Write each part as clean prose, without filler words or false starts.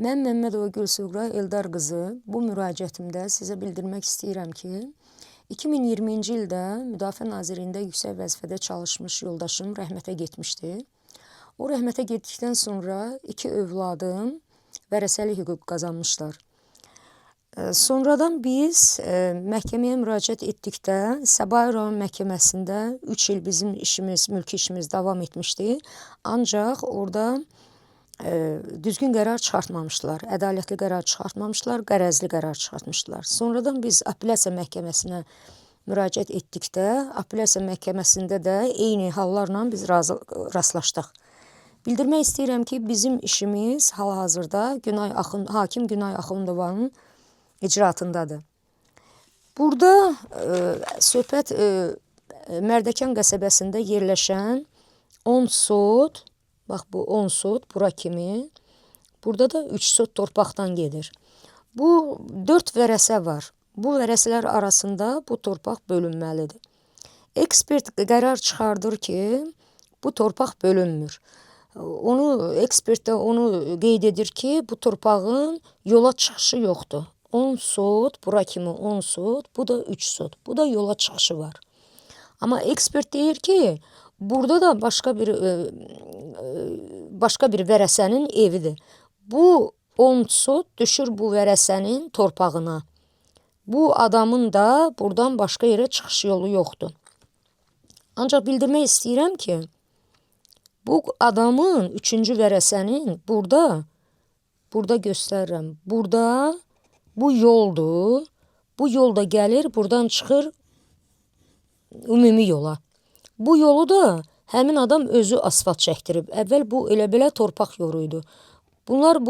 Mən Məmmədova Gülsuğra Eldar qızı bu müraciətimdə sizə bildirmək istəyirəm ki, 2020-ci ildə Müdafiə Nazirliyində yüksək vəzifədə çalışmış yoldaşım rəhmətə getmişdi. O rəhmətə getdikdən sonra 2 övladım vərəsəlik hüquq qazanmışlar. Sonradan biz məhkəməyə müraciət etdikdə Səbail rayon məhkəməsində 3 il bizim işimiz, mülki işimiz davam etmişdi. Ancaq orada düzgün qərar çıxartmamışlar, ədalətli qərar çıxartmamışlar, qərəzli qərar çıxartmışlar. Sonradan biz apellyasiya məhkəməsinə müraciət etdikdə, apellyasiya məhkəməsində də eyni hallarla biz rastlaşdıq. Bildirmək istəyirəm ki, bizim işimiz hal-hazırda hakim Günay Axundovanın icraatındadır. Burada söhbət Mərdəkan qəsəbəsində yerləşən 10 sot, bax bu 10 sot bura kimi, burada da 3 sot torpaqdan gedir. Bu 4 vərəsə var. Bu vərəsələr arasında bu torpaq bölünməlidir. Ekspert qərar çıxardır ki, bu torpaq bölünmür. Ekspert də onu qeyd edir ki, bu torpağın yola çıxışı yoxdur. 10 sot, bura kimi 10 sot, bu da 3 sot. Bu da yola çıxışı var. Amma ekspert deyir ki, burada da başqa bir vərəsənin evidir. Bu 10 sot düşür bu vərəsənin torpağına. Bu adamın da buradan başqa yerə çıxış yolu yoxdur. Ancaq bildirmək istəyirəm ki, bu adamın 3-cü vərəsənin burada göstərirəm. Burada bu yoldur. Bu yolda gəlir, buradan çıxır ümumi yola. Bu yolu da həmin adam özü asfalt çəkdirib. Əvvəl bu elə-belə torpaq yolu idi. Bunlar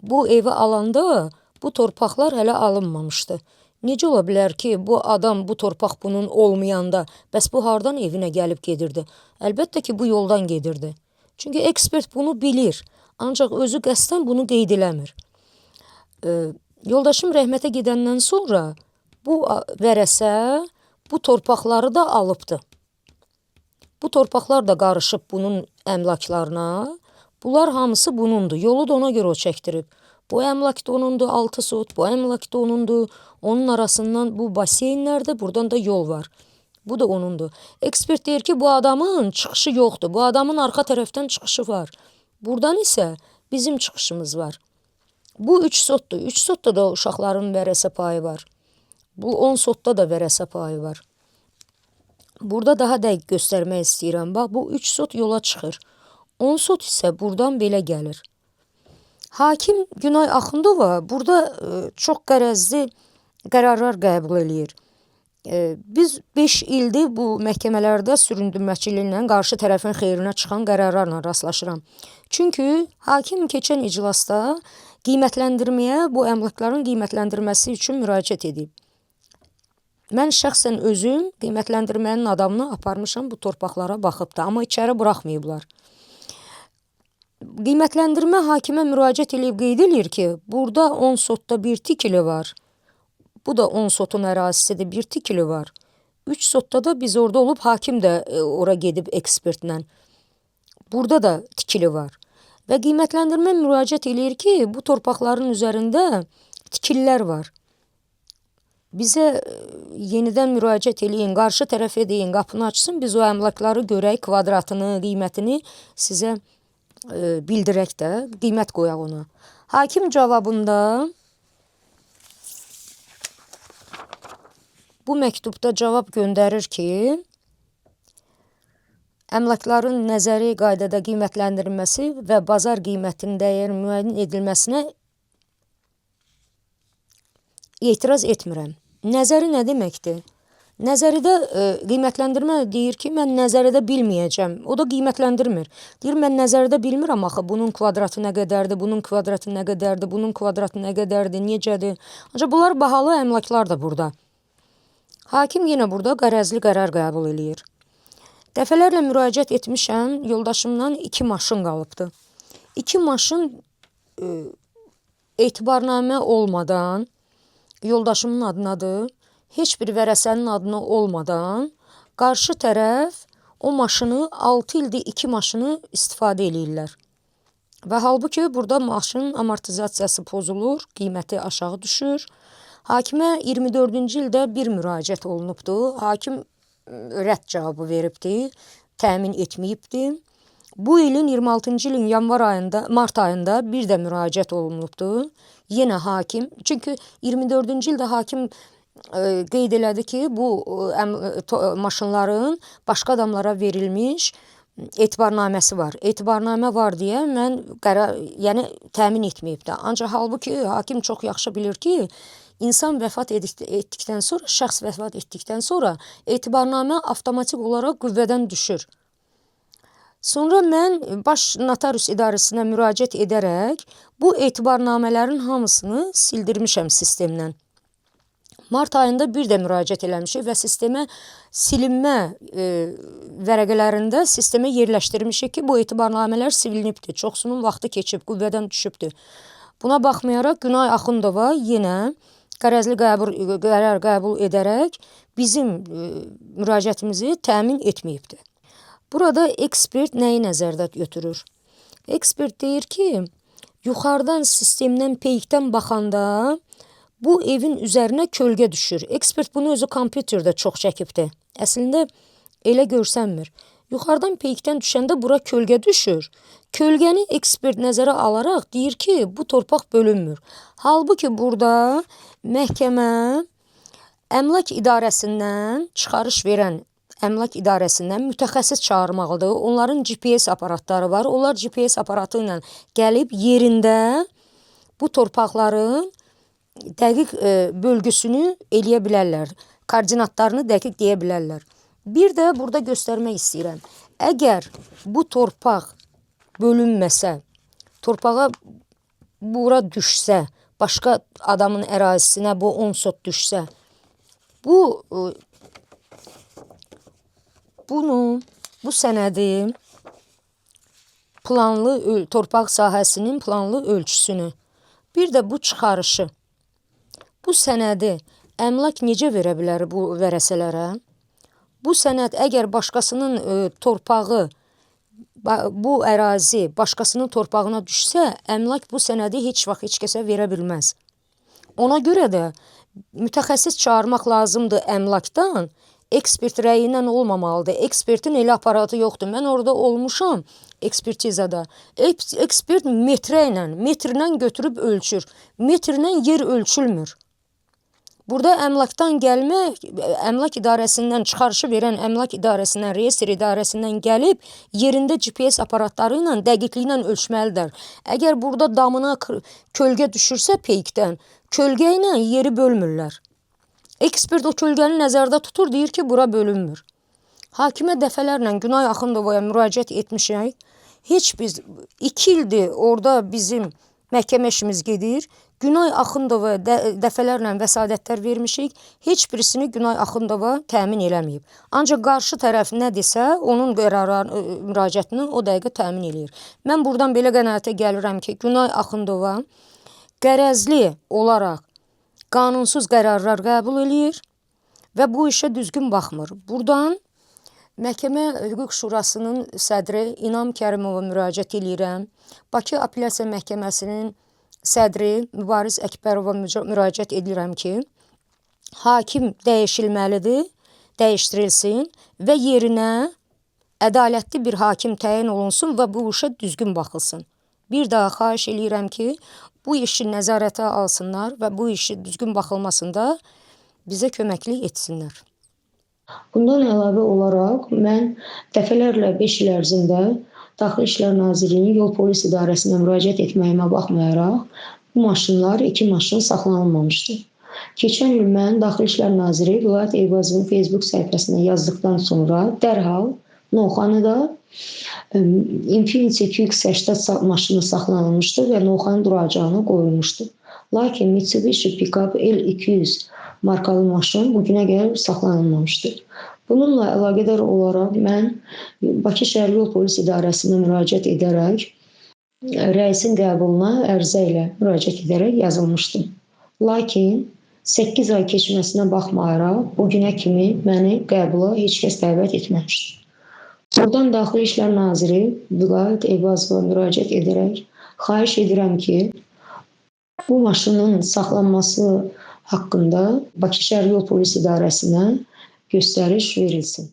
bu evi alanda bu torpaqlar hələ alınmamışdı. Necə ola bilər ki, bu adam bu torpaq bunun olmayanda, bəs bu hardan evinə gəlib gedirdi? Əlbəttə ki, bu yoldan gedirdi. Çünki ekspert bunu bilir. Ancaq özü qəsdən bunu qeyd eləmir. Yoldaşım rəhmətə gedəndən sonra bu vərəsə bu torpaqları da alıbdı. Bu torpaqlar da qarışıb bunun əmlaklarına. Bunlar hamısı bunundur. Yolu da ona görə o çəkdirib. Bu əmlak da onundur, 6 sot, bu əmlak da onundur. Onun arasından bu baseynlərdir, buradan da yol var. Bu da onundur. Ekspert deyir ki, bu adamın çıxışı yoxdur. Bu adamın arxa tərəfdən çıxışı var. Buradan isə bizim çıxışımız var. Bu 3 sotdur. 3 sotda da uşaqların vərəsə payı var. Bu 10 sotda da vərəsə payı var. Burada daha dəqiq göstərmək istəyirəm. Bax, bu 3 sot yola çıxır. 10 sot isə buradan belə gəlir. Hakim Günay Axundova burada çox qərəzli qərarlar qəbul eləyir. Biz 5 ildir bu məhkəmələrdə süründürməçiliklə qarşı tərəfin xeyrinə çıxan qərarlarla rastlaşıram. Çünki hakim keçən iclasda qiymətləndirməyə, bu əmlakların qiymətləndirməsi üçün müraciət edib. Mən şəxsən özüm qiymətləndirmənin adamını aparmışam, bu torpaqlara baxıb da, amma içəri buraxmayıblar. Qiymətləndirmə hakimə müraciət edib qeyd edir ki, burada 10 sotda bir tikili var. Bu da 10 sotun ərazisidir, bir tikili var. 3 sotda da biz orada olub, hakim də ora gedib ekspertlə. Burada da tikili var. Və qiymətləndirmə müraciət edir ki, bu torpaqların üzərində tikililər var. Bizə yenidən müraciət eləyin, qarşı tərəfə deyin, qapını açsın, biz o əmlakları görək, kvadratını, qiymətini sizə bildirək də, qiymət qoyaq ona. Hakim cavabında bu məktubda cavab göndərir ki, əmlakların nəzəri qaydada qiymətləndirilməsi və bazar qiymətinin dəyər müəyyən edilməsinə etiraz etmirəm. Nəzəri nə deməkdir? Nəzəridə qiymətləndirmə deyir ki, mən nəzəridə bilməyəcəm. O da qiymətləndirmir. Deyir, mən nəzəridə bilmirəm axı, bunun kvadratı nə qədərdir, bunun kvadratı nə qədərdir, bunun kvadratı nə qədərdir, necədir. Ancaq bunlar bahalı əmlaklar da burada. Hakim yenə burada qərəzli qərar qəbul eləyir. Dəfələrlə müraciət etmişəm, yoldaşımdan 2 maşın qalıbdı. 2 maşın etibarnamə olmadan, yoldaşımın adınadır, heç bir vərəsənin adına olmadan qarşı tərəf o maşını 6 ildir 2 maşını istifadə eləyirlər. Və halbuki burada maşının amortizasiyası pozulur, qiyməti aşağı düşür. Hakimə 24-cü ildə bir müraciət olunubdu. Hakim rədd cavabı veribdi, təmin etməyibdi. Bu ilin 26-cı ilin yanvar ayında, mart ayında bir də müraciət olunubdu. Yenə hakim, çünki 24-cü ildə hakim qeyd elədi ki, bu maşınların başqa adamlara verilmiş etibarnaməsi var. Etibarnamə var deyə mən yəni təmin etməyibdi. Ancaq halbuki hakim çox yaxşı bilir ki, insan vəfat etdikdən sonra, şəxs vəfat etdikdən sonra etibarnamə avtomatik olaraq qüvvədən düşür. Sonra mən baş notarius idarəsinə müraciət edərək bu etibarnamələrin hamısını sildirmişəm sistemdən. Mart ayında bir də müraciət eləmişik və sistemə silinmə vərəqələrində sistemə yerləşdirmişik ki, bu etibarnamələr silinibdir. Çoxsunun vaxtı keçib, qüvvədən düşübdür. Buna baxmayaraq Günay Axundova yenə qərəzli qərar qəbul edərək bizim müraciətimizi təmin etməyibdir. Burada ekspert nəyi nəzərdə götürür? Ekspert deyir ki, yuxarıdan sistemdən, peykdən baxanda bu evin üzərinə kölgə düşür. Ekspert bunu özü kompüterdə çox çəkibdir. Əslində elə görsənmir. Yuxarıdan peykdən düşəndə bura kölgə düşür. Kölgəni ekspert nəzərə alaraq deyir ki, bu torpaq bölünmür. Halbuki burada məhkəmə əmlak idarəsindən çıxarış verən əmlak idarəsindən mütəxəssis çağırmalıdır. Onların GPS aparatları var. Onlar GPS aparatı ilə gəlib yerində bu torpaqların dəqiq bölgüsünü eləyə bilərlər. Koordinatlarını dəqiq deyə bilərlər. Bir də burada göstərmək istəyirəm. Əgər bu torpaq bölünməsə, torpağa bura düşsə, başqa adamın ərazisinə bu 10 sot düşsə, bu sənədi planlı torpaq sahəsinin planlı ölçüsünü, bir də bu çıxarışı, bu sənədi əmlak necə verə bilər bu vərəsələrə? Bu sənəd əgər başqasının torpağı, bu ərazi başqasının torpağına düşsə, əmlak bu sənədi heç vaxt heç kəsə verə bilməz. Ona görə də mütəxəssis çağırmaq lazımdır əmlakdan, ekspert rəyi ilə olmamalıdır. Ekspertin elə aparatı yoxdur. Mən orada olmuşam ekspertizada. Ekspert metrlə götürüb ölçür. Metrlə yer ölçülmür. Burada əmlakdan gəlmək, əmlak idarəsindən çıxarışı verən əmlak idarəsindən, reyestr idarəsindən gəlib yerində GPS aparatları ilə dəqiqliklə ölçməlidir. Əgər burada damına kölgə düşürsə peykdən, kölgə ilə yeri bölmürlər. Ekspert o kölgəni nəzərdə tutur, deyir ki, bura bölünmür. Hakimə dəfələrlə Günay Axundovaya müraciət etmişik. Heç biz 2 ildir orada bizim məhkəmə işimiz gedir. Günay Axundova dəfələrlə vəsadətlər vermişik. Heç birisini Günay Axundova təmin eləməyib. Ancaq qarşı tərəf nə desə, onun müraciətini o dəqiqə təmin eləyir. Mən buradan belə qənaətə gəlirəm ki, Günay Axundova qərəzli olaraq qanunsuz qərarlar qəbul eləyir və bu işə düzgün baxmır. Buradan Məhkəmə Hüquq Şurasının sədri İnam Kərimova müraciət eləyirəm. Bakı Apellyasiya Məhkəməsinin sədri Mübariz Əkbərova müraciət edirəm ki, hakim dəyişilməlidir, dəyişdirilsin və yerinə ədalətli bir hakim təyin olunsun və bu işə düzgün baxılsın. Bir daha xahiş eləyirəm ki, bu işi nəzarətə alsınlar və bu işi düzgün baxılmasında bizə köməklik etsinlər. Bundan əlavə olaraq mən dəfələrlə 5 il ərzində Daxili İşlər Nazirliyinin Yol Polis İdarəsinə müraciət etməyimə baxmayaraq, bu maşınlar, 2 maşın saxlanılmamışdı. Keçən il mən Daxili İşlər Naziri Vilayət Eyvazovun Facebook səhifəsinə yazdıqdan sonra dərhal Novxanıda Infiniti QX80 maşını saxlanılmışdı və Novxanı duracağına qoyulmuşdu. Lakin Mitsubishi Pickup L200 markalı maşın bugünə qədər saxlanılmamışdır. Bununla əlaqədar olaraq mən Bakı Şəhər Yol Polis İdarəsinə müraciət edərək, rəisin qəbuluna ərizə ilə müraciət edərək yazılmışdım. Lakin 8 ay keçməsinə baxmayaraq, bugünə kimi məni qəbula heç kəs dəvət etməmişdir. Buradan Daxili İşlər Naziri Vilayət Eyvazova müraciət edərək, Xahiş edirəm ki, bu maşının saxlanması haqqında Bakı Şəhər Yol Polis İdarəsinə göstəriş verilsin.